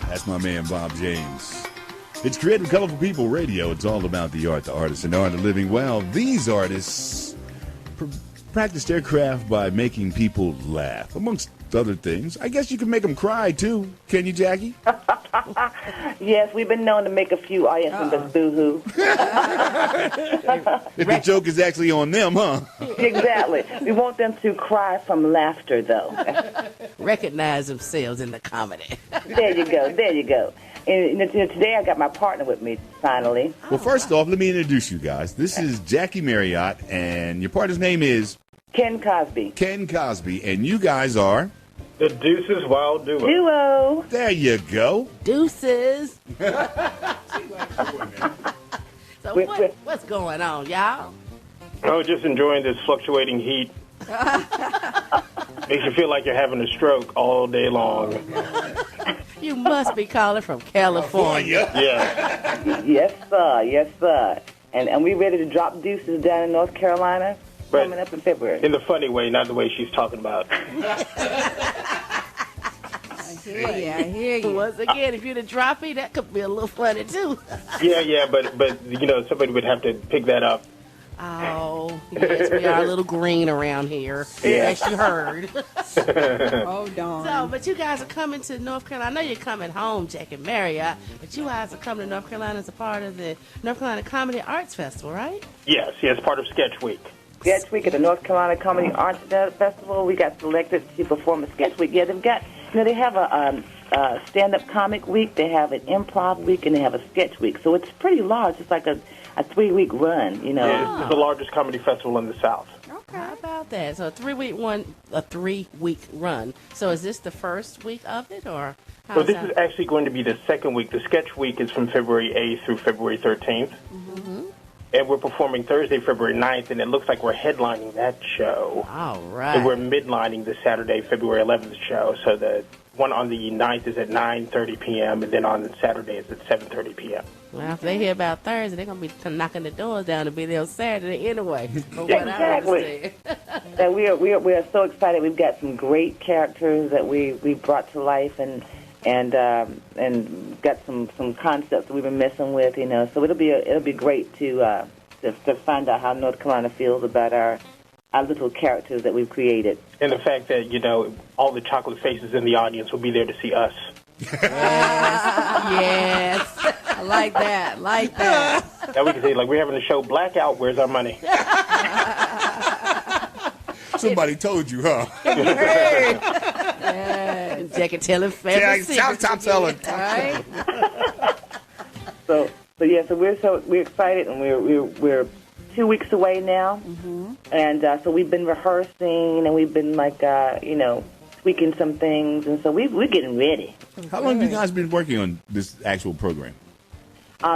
That's my man, Bob James. It's Creative Colorful People Radio. It's all about the art, the artists, and the art of living well. These artists practice their craft by making people laugh, amongst other things. I guess you can make them cry, too. Can you, Jackie? Yes, we've been known to make a few audience members boo-hoo. If the joke is actually on them, huh? Exactly. We want them to cry from laughter, though. Recognize themselves in the comedy. There you go. There you go. And today I got my partner with me, finally. Well, first off, let me introduce you guys. This is Jackie Marriott, and your partner's name is? Ken Cosby. Ken Cosby, and you guys are? The Deuces Wild Duo. Duo. There you go. Deuces. So what's going on, y'all? Oh, just enjoying this fluctuating heat. Makes you feel like you're having a stroke all day long. You must be calling from California. Yeah. Yes, sir. Yes, sir. And we ready to drop deuces down in North Carolina? But coming up in February. In the funny way, not the way she's talking about. I hear you. Once again, if you're the droppy, that could be a little funny, too. Yeah, but you know, somebody would have to pick that up. Oh, yes, we are a little green around here, as you heard. Oh, darn. So, but you guys are coming to North Carolina. I know you're coming home, Jack and Marriott, but you guys are coming to North Carolina as a part of the North Carolina Comedy Arts Festival, right? Yes, part of Sketch Week. Sketch Week at the North Carolina Comedy Arts Festival. We got selected to perform a Sketch Week. Yeah, they have a stand-up comic week, they have an improv week, and they have a sketch week. So it's pretty large. It's like a 3-week run, you know. Yeah, it's the largest comedy festival in the South. Okay. How about that? So a 3-week run. So is this the first week of it, or? So this is actually going to be the second week. The Sketch Week is from February 8th through February 13th. Mm-hmm. And we're performing Thursday, February 9th, and it looks like we're headlining that show. All right. And we're midlining the Saturday, February 11th show. So the one on the 9th is at 9:30 p.m., and then on Saturday it's at 7:30 p.m. Well, if they hear about Thursday, they're going to be knocking the doors down to be there on Saturday anyway. Exactly. And we are so excited. We've got some great characters that we brought to life, and got some concepts that we've been messing with, you know. So it'll be great to find out how North Carolina feels about our little characters that we've created. And the fact that, you know, all the chocolate faces in the audience will be there to see us. Yes. I like that. Now we can say, like, we're having a show Blackout, where's our money? Somebody told you, huh? Jack and telling family secrets. Stop telling. Right? So we're excited, and we're 2 weeks away now, and so we've been rehearsing, and we've been tweaking some things, and so we're getting ready. How long have you guys been working on this actual program?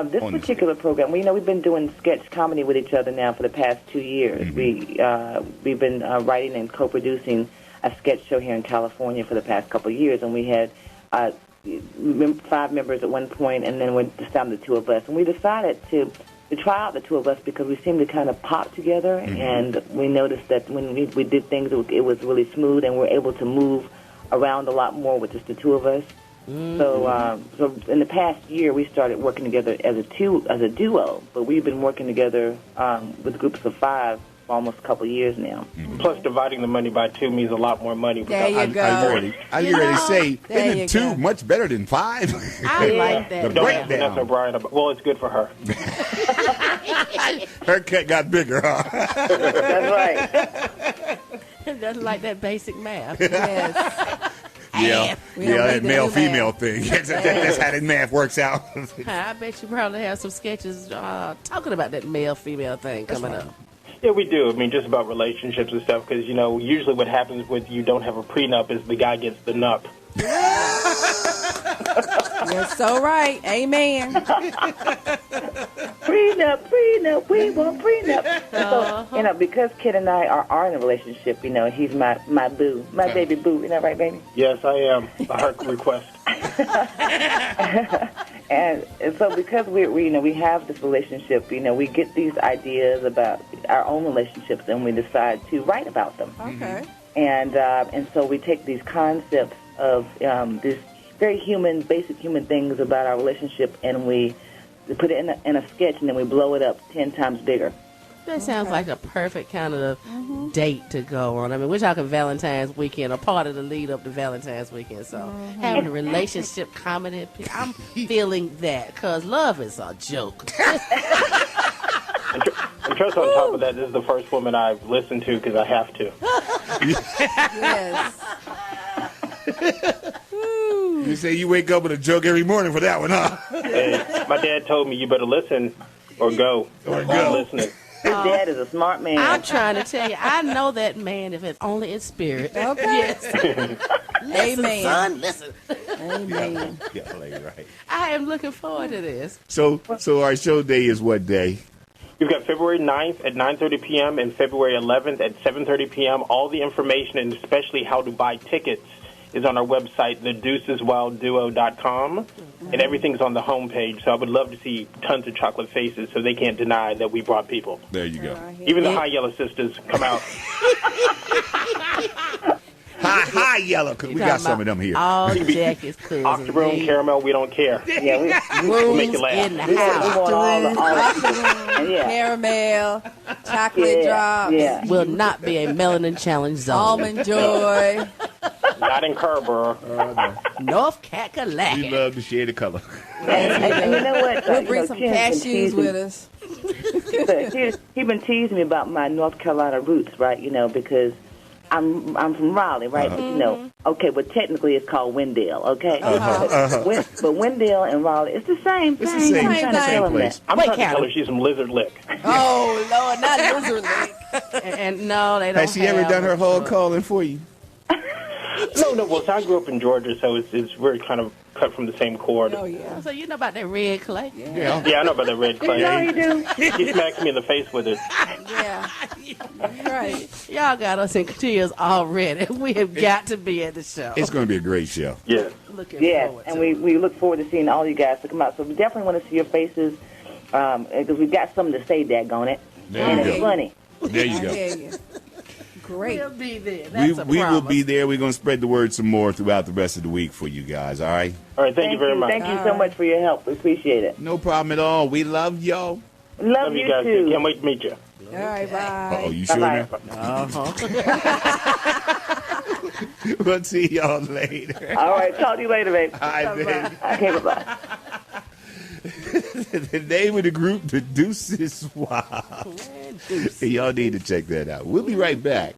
This particular program, we've been doing sketch comedy with each other now for the past 2 years. Mm-hmm. We've been writing and co-producing a sketch show here in California for the past couple of years, and we had 5 members at one point, and then it's down to 2 of us. And we decided to try out the 2 of us because we seemed to kind of pop together, and we noticed that when we did things, it was really smooth, and we're able to move around a lot more with just the 2 of us. Mm-hmm. So in the past year, we started working together as a duo, but we've been working together with groups of 5 for almost a couple of years now. Mm-hmm. Plus, dividing the money by 2 means a lot more money. There you go. I was ready to say, isn't 2 much better than 5? I like that. Don't ask Vanessa O'Brien about. Well, it's good for her. Her cat got bigger, huh? That's right. Doesn't like that basic math. Yes. Yeah, that male-female thing. That's how that math works out. I bet you probably have some sketches talking about that male-female thing coming up. Yeah, we do. I mean, just about relationships and stuff, because, usually what happens when you don't have a prenup is the guy gets the nup. You're so right. Amen. Prenup, we want prenup. So, because Kid and I are in a relationship, he's my boo, my baby boo. Isn't that right, baby? Yes, I am. A heart request. and so because we have this relationship, we get these ideas about our own relationships, and we decide to write about them. Okay. And so we take these concepts of this very human, basic human things about our relationship, and we put it in a sketch, and then we blow it up 10 times bigger. That sounds like a perfect kind of date to go on. I mean, we're talking Valentine's weekend, a part of the lead up to Valentine's weekend. So having a relationship comedy, I'm feeling that because love is a joke. And just on top of that, this is the first woman I've listened to because I have to. Yes. You say you wake up with a joke every morning for that one, huh? Hey, my dad told me you better listen or go. Or go. I'm listening. His dad is a smart man. I'm trying to tell you, I know that man if it's only in spirit. Okay. Yes. Listen, Amen. son, listen. Amen. Yeah, right. I am looking forward to this. So our show day is what day? You've got February 9th at 9:30 p.m. and February 11th at 7:30 p.m. All the information and especially how to buy tickets is on our website, thedeuceswildduo.com, and everything's on the homepage. So I would love to see tons of chocolate faces so they can't deny that we brought people. There you go. Even the High Yellow Sisters come out. Hi, Yellow, because we got some of them here. All Jackie's cousins. Octoroon, caramel, we don't care. Yeah, We'll make you in laugh. the we house. want all the yeah. Caramel, chocolate drops, Yeah. Will not be a melanin challenge zone. almond joy. Not in Kerber. North We Kakalaki. love to share the color. And you know what? We'll bring some cashews with us. He's been teasing me about my North Carolina roots, right? You know, because I'm from Raleigh, right? But, you know, okay, but technically it's called Wendell, okay? But Wendell and Raleigh, it's the same thing. It's the same, I'm trying to tell him place. that. I'm Wait, trying to tell Callie. her she's some lizard lick. Oh, Lord, not lizard lick. And no, they don't. Has she ever have done her a- whole calling for you? No, well, so I grew up in Georgia, so it's we're kind of cut from the same cord. Oh, yeah. So you know about that red clay? Yeah. Yeah, I know about that red clay. No, you do. He smacks me in the face with it. Yeah. You're right. Y'all got us in tears already. We have got to be at the show. It's going to be a great show. Yes. Looking Yes, forward and to we, it. we look forward to seeing all you guys to come out. So we definitely want to see your faces because we've got something to say, daggone it. There And you it's go. funny. There you I go. hear you. Great. We'll be there. We, That's a we will promise. be there. We're going to spread the word some more throughout the rest of the week for you guys, all right? All right, thank you very much. Thank you so much for your help. We appreciate it. No problem at all. We love y'all. Love, Love you you guys. too. Can't wait to meet you. All right, bye. Uh-oh, you sure Bye-bye. now? We'll see y'all later. All right, talk to you later, babe. All right, baby. Okay, bye-bye. The name of the group, The Deuces Wild. Man, deuce. Y'all need to check that out. We'll be right back.